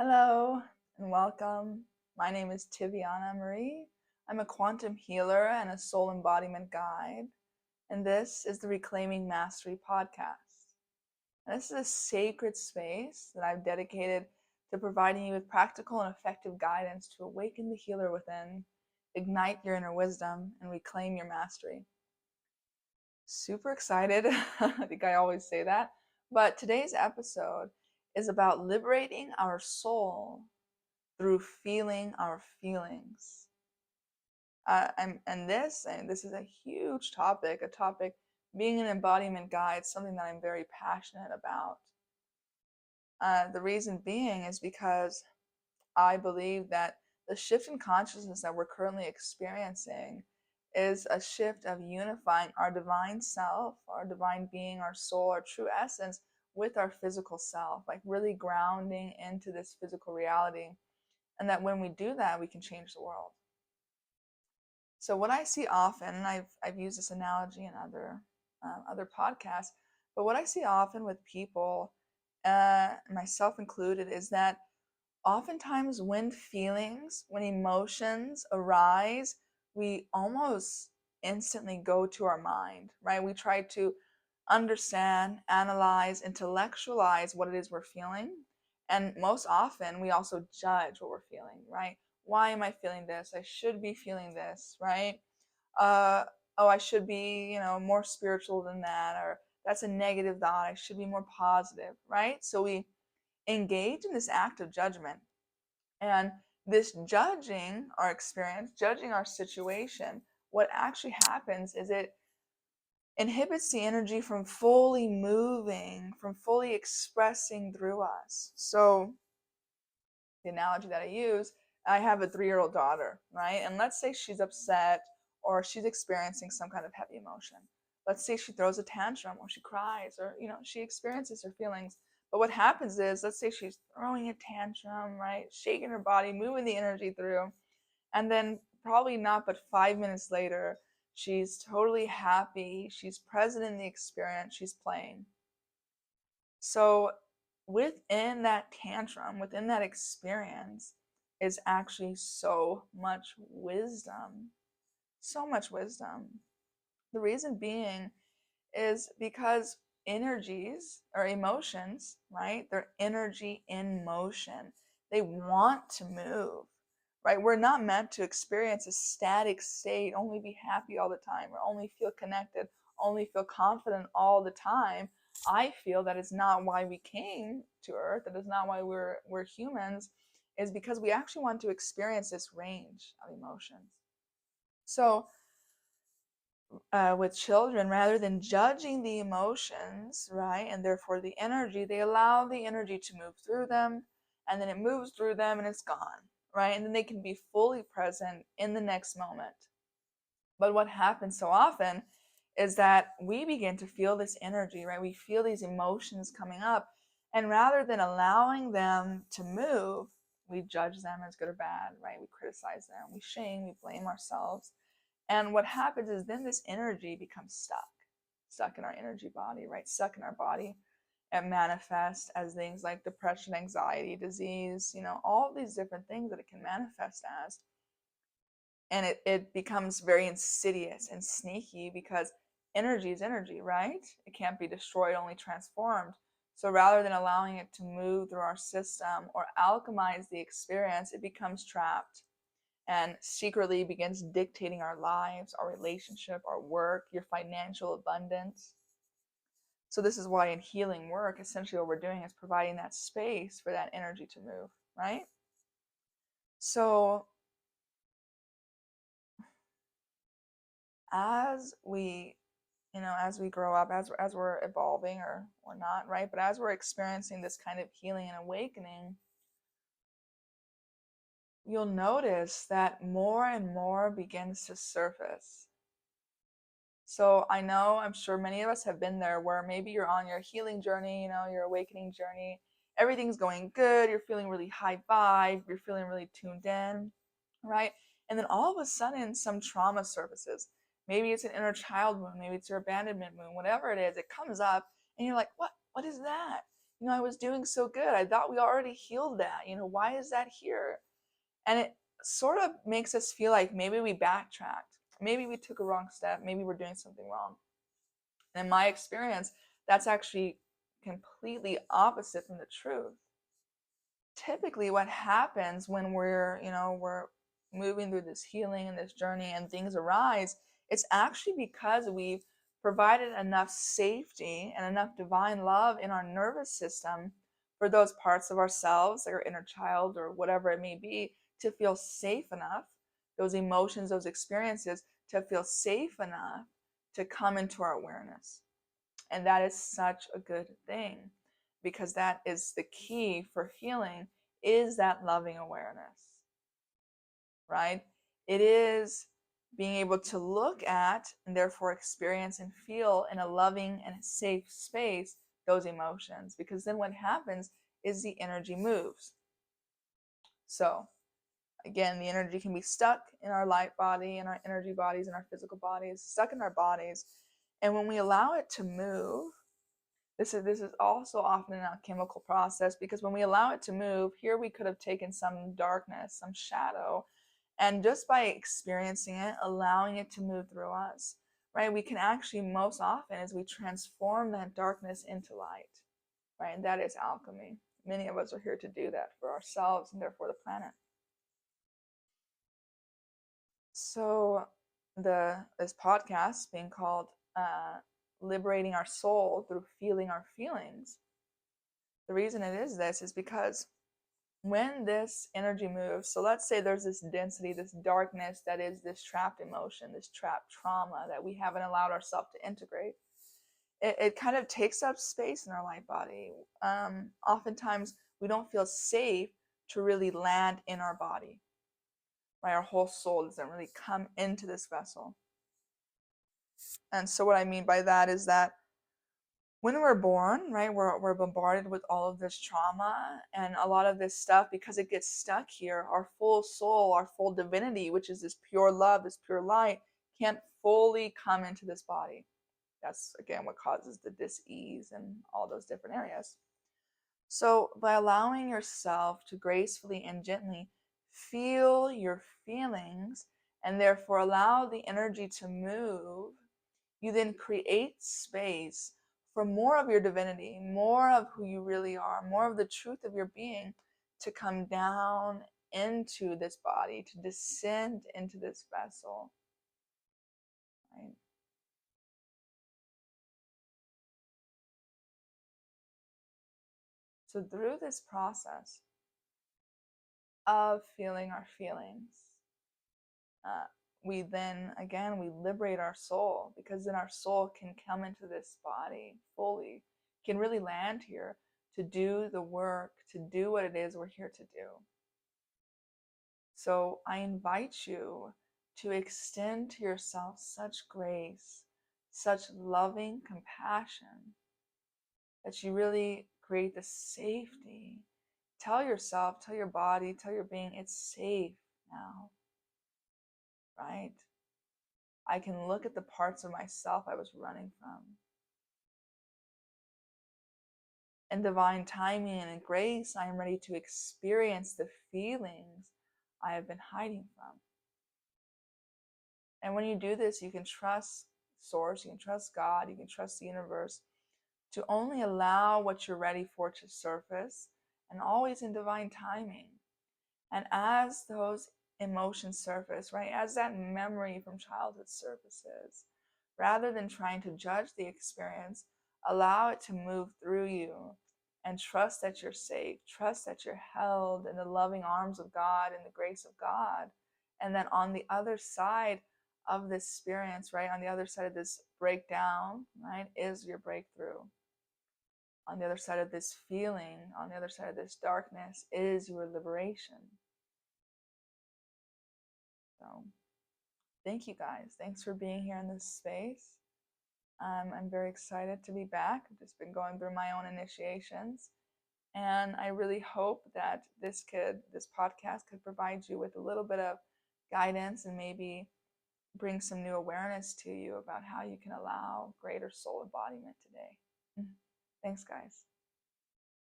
Hello and welcome. My name is Tiviana Marie. I'm a quantum healer and a soul embodiment guide, and this is the Reclaiming Mastery podcast. And this is a sacred space that I've dedicated to providing you with practical and effective guidance to awaken the healer within, ignite your inner wisdom, and reclaim your mastery. Super excited. I think I always say that. But today's episode is about liberating our soul through feeling our feelings. And this is a huge topic, a topic being an embodiment guide, something that I'm very passionate about. The reason being is because I believe that the shift in consciousness that we're currently experiencing is a shift of unifying our divine self, our divine being, our soul, our true essence with our physical self, like really grounding into this physical reality. And that when we do that, we can change the world. So what I see often, and I've used this analogy in other podcasts, but what I see often with people, myself included, is that oftentimes when emotions arise, we almost instantly go to our mind, right? We try to understand, analyze, intellectualize what it is we're feeling. And most often, we also judge what we're feeling, right? Why am I feeling this? I should be feeling this, right? Uh, oh, I should be, more spiritual than that, or that's a negative thought. I should be more positive, right? So we engage in this act of judgment. And this judging our experience, judging our situation, what actually happens is it inhibits the energy from fully moving, from fully expressing through us. So, the analogy that I use, I have a 3-year-old daughter, right? And let's say she's upset or she's experiencing some kind of heavy emotion. Let's say she throws a tantrum or she cries or, she experiences her feelings. But what happens is, let's say she's throwing a tantrum, right? Shaking her body, moving the energy through. And then probably not, but 5 minutes later, she's totally happy. She's present in the experience. She's playing. So within that tantrum, within that experience, is actually so much wisdom. So much wisdom. The reason being is because energies or emotions, right? They're energy in motion. They want to move, right? We're not meant to experience a static state, only be happy all the time, or only feel connected, only feel confident all the time. I feel that is not why we came to Earth. That is not why we're humans. Is because we actually want to experience this range of emotions. So with children, rather than judging the emotions, right, and therefore the energy, they allow the energy to move through them, and then it moves through them and it's gone, right? And then they can be fully present in the next moment. But what happens so often is that we begin to feel this energy, right? We feel these emotions coming up, and rather than allowing them to move, we judge them as good or bad, right? We criticize them, we shame, we blame ourselves. And what happens is then this energy becomes stuck in our energy body, right? Stuck in our body. It manifests as things like depression, anxiety, disease, all these different things that it can manifest as. And it becomes very insidious and sneaky because energy is energy, right? It can't be destroyed, only transformed. So rather than allowing it to move through our system or alchemize the experience, it becomes trapped and secretly begins dictating our lives, our relationship, our work, your financial abundance. So this is why in healing work, essentially what we're doing is providing that space for that energy to move, right? So as we, as we grow up, as we're evolving or not, right? But as we're experiencing this kind of healing and awakening, you'll notice that more and more begins to surface. So I know, I'm sure many of us have been there where maybe you're on your healing journey, your awakening journey. Everything's going good. You're feeling really high vibe. You're feeling really tuned in, right? And then all of a sudden, some trauma surfaces. Maybe it's an inner child wound. Maybe it's your abandonment wound. Whatever it is, it comes up, and you're like, "What? What is that?" I was doing so good. I thought we already healed that. Why is that here? And it sort of makes us feel like maybe we backtracked. Maybe we took a wrong step. Maybe we're doing something wrong. And in my experience, that's actually completely opposite from the truth. Typically what happens when we're moving through this healing and this journey and things arise, it's actually because we've provided enough safety and enough divine love in our nervous system for those parts of ourselves, like our inner child or whatever it may be, to feel safe enough, those emotions, those experiences, to feel safe enough to come into our awareness. And that is such a good thing, because that is the key for healing, is that loving awareness, right? It is being able to look at and therefore experience and feel in a loving and safe space those emotions, because then what happens is the energy moves. So again, the energy can be stuck in our light body, in our energy bodies, in our physical bodies, stuck in our bodies. And when we allow it to move, this is also often an alchemical process, because when we allow it to move, here we could have taken some darkness, some shadow, and just by experiencing it, allowing it to move through us, right? We can actually, most often, as we transform that darkness into light, right? And that is alchemy. Many of us are here to do that for ourselves and therefore the planet. So this podcast being called Liberating Our Soul Through Feeling Our Feelings, the reason it is this is because when this energy moves, so let's say there's this density, this darkness that is this trapped emotion, this trapped trauma that we haven't allowed ourselves to integrate, it kind of takes up space in our light body. Oftentimes we don't feel safe to really land in our body, right? Our whole soul doesn't really come into this vessel. And so what I mean by that is that when we're born, right, we're bombarded with all of this trauma and a lot of this stuff, because it gets stuck here. Our full soul, our full divinity, which is this pure love, this pure light, can't fully come into this body. That's again what causes the dis-ease and all those different areas. So by allowing yourself to gracefully and gently feel your feelings and therefore allow the energy to move, you then create space for more of your divinity, more of who you really are, more of the truth of your being to come down into this body, to descend into this vessel, right? So through this process of feeling our feelings, we then, again, we liberate our soul, because then our soul can come into this body fully, can really land here to do the work, to do what it is we're here to do. So I invite you to extend to yourself such grace, such loving compassion, that you really create the safety. Tell yourself, tell your body, tell your being, it's safe now, right? I can look at the parts of myself I was running from. In divine timing and in grace, I am ready to experience the feelings I have been hiding from. And when you do this, you can trust Source, you can trust God, you can trust the universe to only allow what you're ready for to surface, and always in divine timing. And as those emotions surface, right, as that memory from childhood surfaces, rather than trying to judge the experience, allow it to move through you and trust that you're safe, trust that you're held in the loving arms of God and the grace of God. And then on the other side of this experience, right, on the other side of this breakdown, right, is your breakthrough. On the other side of this feeling, on the other side of this darkness, is your liberation. So thank you guys. Thanks for being here in this space. I'm very excited to be back. I've just been going through my own initiations. And I really hope that this podcast could provide you with a little bit of guidance and maybe bring some new awareness to you about how you can allow greater soul embodiment today. Thanks, guys.